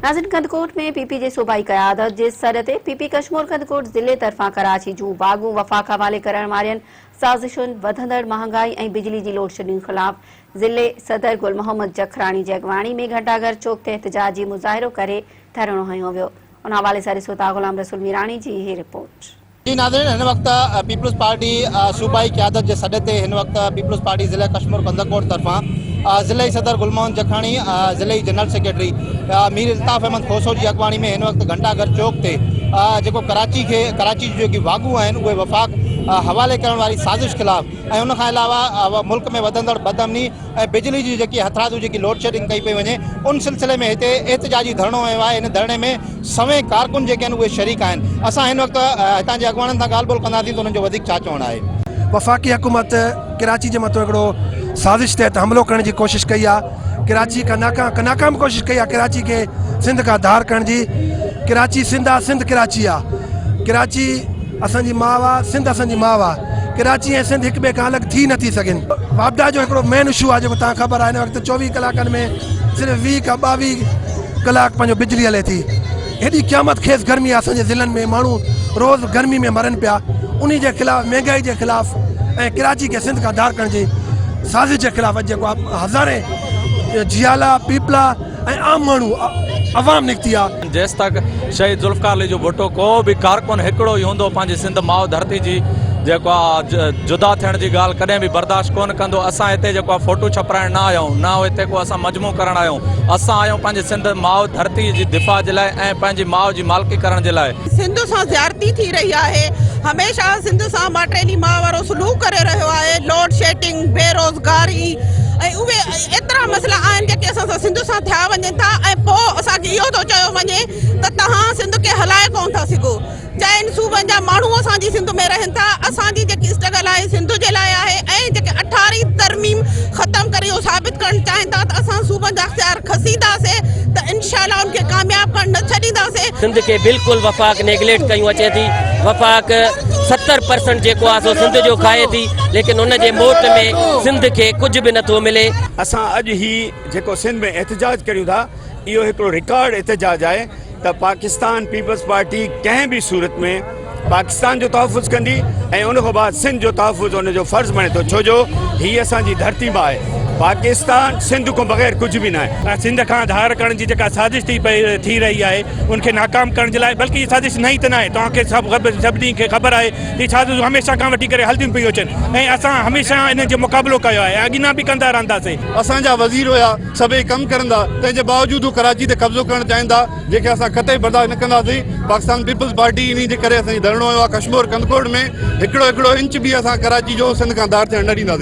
नाज़रीन, कंदकोट में पीपी जे सूबाई क़यादत जे सर ते पीपी कश्मीर कंदकोट ज़िले तरफ़ां कराची जूं बागूं वफ़ाक़ हवाले करण वारियुनि साज़िशुनि, वधंदड़ महांगाई ऐं बिजली जी लोड शेडिंग ख़िलाफ़ ज़िले सदर गुल मोहम्मद जखराणी जी अॻवानी में घंटाघर चौक ते एहतजाजी मुज़ाहिरो करे धरणो हयो वियो। उन हवाले सां ॾिसो था ग़ुलाम रसूल मीरानी जी ही रिपोर्ट। जी नाज़रीन, हिन वक़्तु पीपल्स पार्टी सूबाई क़यादत जे सॾ ते हिन वक़्तु पीपल्स पार्टी ज़िला कश्मीर कंदकोट तरफ़ां ज़िले सदर गुल मोहम्मद जखराणी, ज़िले जनरल सेक्रेटरी मीर इल्ताफ़ अहमद खोसो जी अॻवानी में हिन वक़्तु घंटाघर चौक ते जेको कराची जी जेकी वागूं आहिनि उहे वफ़ाक़ हवाले करण वारी साज़िश ख़िलाफ़ ऐं उन खां अलावा मुल्क में वधंदड़ बदअमनी ऐं बिजली जी जेकी हथरादू जेकी लोड शेडिंग कई पई वञे उन सिलसिले में हिते एहतजाजी धरणो हयो आहे। इन धरणे में सवें कारकुन जेके आहिनि उहे शरीक आहिनि। असां हिन वक़्तु हितां जे अॻवाननि सां ॻाल्हि ॿोल कंदासीं त उन्हनि जो वधीक छा चवणु आहे। वफ़ाक़ी हुकूमत कराची जे मथां हिकिड़ो साज़िश तहत हमलो करण जी कोशिश कई आहे। कराची का नाकाम कोशिश कई आहे कराची के सिंध खां धार करण जी। कराची सिंध आहे, सिंध कराची आहे। कराची असांजी माउ आहे, सिंध असांजी माउ आहे। कराची ऐं सिंध हिक ॿिए खां अलॻि थी नथी सघनि। वापडा जो हिकिड़ो मेन इशू आहे जेको तव्हां ख़बर आहे, हिन वक़्तु 24 कलाकनि में सिर्फ़ु 20 खां 22 कलाक पंहिंजो बिजली हले थी। हेॾी क़यामत खेज़ गर्मी आहे असांजे ज़िलनि में, माण्हू रोज़ गर्मी में मरनि पिया। उन जे ख़िलाफ़ महांगाई जे ख़िलाफ़ ऐं कराची के सिंध खां धार करण जी साज़िश जे ख़िलाफ़ जेको हज़ारे जियाला पीपला ऐं आम माण्हू अवाम निकिती आहे। जेसि तक शहीद ज़ुल्फ़िकार अली जो भुट्टो को बि कारकुन हिकिड़ो ई हूंदो पंहिंजी सिंध माउ धरती जी जेको आहे जुदा थियण जी ॻाल्हि कॾहिं बि बर्दाश्त कोन कंदो। असां हिते जेको आहे फ़ोटो छपाइण न आया आहियूं, न हिते को असां मजमू करण आया आहियूं। असां आहियूं पंहिंजी सिंध माउ धरती जी दिफ़ा जे लाइ ऐं पंहिंजी माउ जी मालिकी करण जे लाइ। सिंध सां ज़्यादती थी रही आहे। हमेशह सिंध सां माटेली माउ वारो सलूक करे रहियो आहे। लोड शेडिंग, बेरोज़गारी ऐं उहे एतिरा मसइला आहिनि जेके असां सां सिंध सां थिया वञनि था ऐं पोइ असांखे इहो थो चयो वञे त तव्हां सिंध खे हलाए कोन था सघो। चइनि सूबनि जा माण्हू असांजी सिंध में रहनि था। असांजी जेकी स्ट्रगल आहे सिंध जे लाइ आहे ऐं जेके 18वीं तरमीम ख़तमु करे इहो साबित करणु चाहिनि था त असां सूबनि जा अख़्तियार खसींदासीं त इंशाअल्लाह उनखे कामयाबु करणु न छॾींदासीं। सिंध खे बिल्कुलु वफ़ाक़ नेगलेक्ट कयूं अचे थी। वफ़ाक़ 70% जेको आहे सो सिंध जो खाए थी, लेकिन उन जे मोट में सिंध खे कुझु बि नथो मिले। असां अॼु ही जेको सिंध में एहतजाज करियूं था, इहो हिकिड़ो रिकॉर्ड एहतजाज आहे त पाकिस्तान पीपल्स पार्टी कंहिं बि सूरत में पाकिस्तान जो तहफ़ुज़ कंदी ऐं उन खां बाद सिंध जो तहफ़ुज़ उनजो फ़र्ज़ु बणे थो। छो जो हीअ असांजी धरती बि आहे। पाकिस्तान सिंध को बग़ैर कुझु बि न आहे। सिंध खां धार करण जी जेका साज़िश थी रही आहे उनखे नाकाम करण जे लाइ, बल्कि हीअ साज़िश नई त न आहे। तव्हांखे सभिनी खे ख़बर आहे कि साज़िशूं हमेशह खां वठी करे हलंदियूं पियूं अचनि ऐं असां हमेशह इन जो मुक़ाबिलो कयो आहे, अॻियां बि कंदा रहंदासीं। असांजा वज़ीर हुया सभई कमु करंदा, तंहिंजे बावजूदि कराची ते कब्ज़ो करणु चाहिंदा, जेके असां कतई बर्दाश्त न कंदासीं। पाकिस्तान पीपल्स पार्टी इन जे करे असांजी धरणो हुयो आहे कश्मीर कंदकोट में। हिकिड़ो इंच बि असां कराची जो सिंध खां धार थियणु न ॾींदासीं।